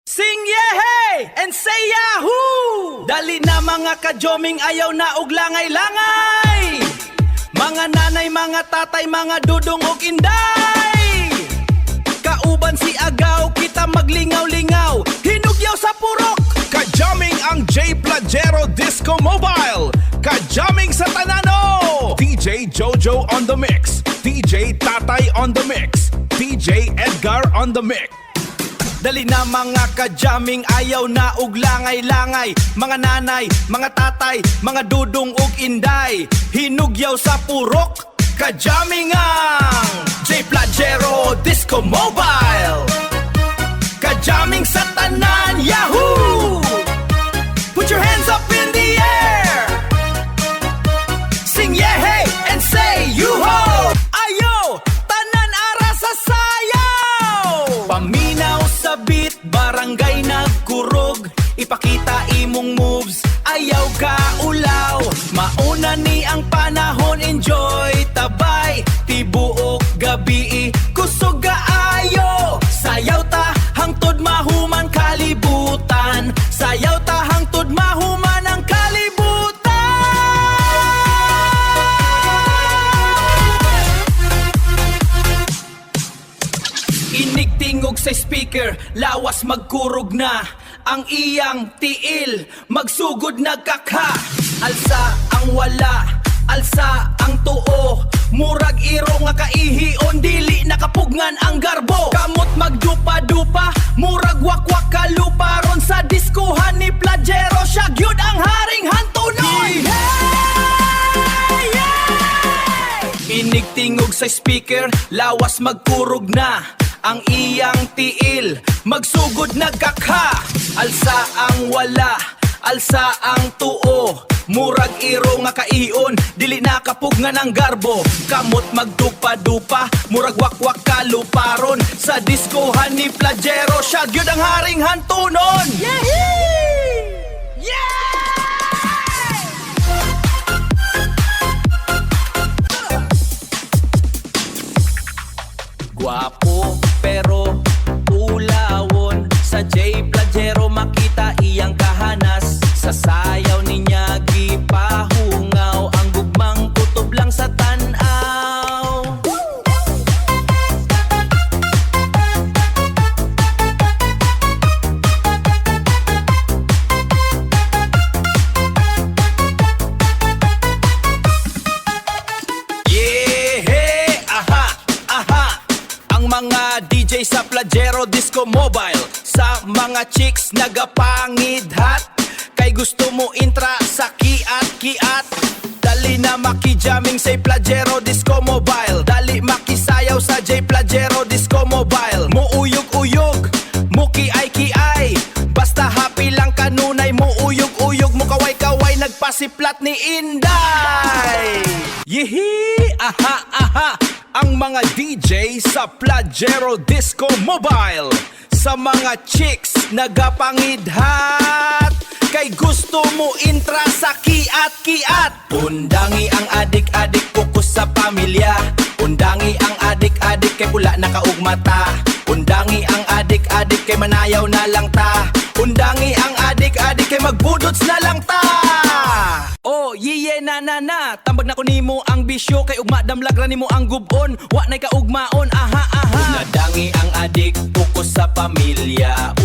Sing yehey and say yahoo! Dali na mga kajoming, ayaw na og langay-langay. Mga nanay, mga tatay, mga dudong ug inday. Kauban si agaw, kita maglingaw-lingaw, hinugyaw sa purok. Kajaming ang J Plagero Disco Mobile. Kajaming sa Tanano. DJ Jojo on the mix. DJ Tatay on the mix. DJ Edgar on the mix. Dali na mga kajaming, ayaw na og langay-langay. Mga nanay, mga tatay, mga dudong ug inday, hinugyaw sa purok. Kajaming ang J Plagero Disco Mobile. Kajaming sa tanan, yahoo! Put your hands up in the air. Sing yehey and say yuho! Ayo, tanan ara sa sayaw. Paminaw sa beat, barangay nagkurog. Ipakita imong moves, ayaw ka ulaw. Mauna ni ang panahon, enjoy tabay. Tibuok gabi, kusog kaayo. Sayaw ta, hangtod mahuman kalibutan. Sayaw ta, hangtod mahuman ang kalibutan. Inig tingog sa speaker, lawas magkurog na. Ang iyang tiil, magsugod nagkakha. Alsa ang wala, alsa ang tuo. Murag iro nga kaihion, dili nakapugngan ang garbo. Kamot magdupa-dupa, murag wakwak kalupa. Ron sa diskuhan ni Plagero, siya gyud ang haring hantunon. Inig tingog sa speaker, lawas magkurog na. Ang iyang tiil, magsugod nagkakha. Alsa ang wala, alsa ang tuo. Murag iro nga kaion, dili nakapugngan ang garbo. Kamot magdupa-dupa, murag wakwak kaluparon. Sa diskohan ni Plagero, siya gyud ang haring hantunon. Yehey! Yeah! Guwapo pero ulawon. Sa J Plagero makita iyang kahanas. Sa sayaw niya gipahungaw. Ang gugmang kutob lang sa tanaw. Yeah, aha, aha. Ang mga DJ sa Plagero Disco Mobile, sa mga chicks nagapangidhat. Kay gusto mo intra sa kiat-kiat. Dali na makijaming sa Plagero Disco Mobile. Dali makisayaw sa J Plagero Disco Mobile. Muuyog-uyog, mukiay-kiay. Basta happy lang kanunay. Muuyog-uyog, mukaway-kaway. Nagpasiplat ni Inday. Yehey! Aha, aha! Ang mga DJ sa Plagero Disco Mobile. Sa mga chicks nagapangidhat. Kay gusto mo intra sa kiat-kiat. Undangi ang adik-adik, fokus sa pamilya. Undangi ang adik-adik, kay pula nakaugmata. Undangi ang adik-adik, kay manayaw na lang ta. Undangi ang adik-adik, kay magbudots na lang ta. Oh, yiye na na na. Tambag na ko nimo ang bisyo, kay ugma damlag ra nimo ang gubon. Wa nay kaugmaon, aha aha. Unadangi ang adik, fokus sa pamilya.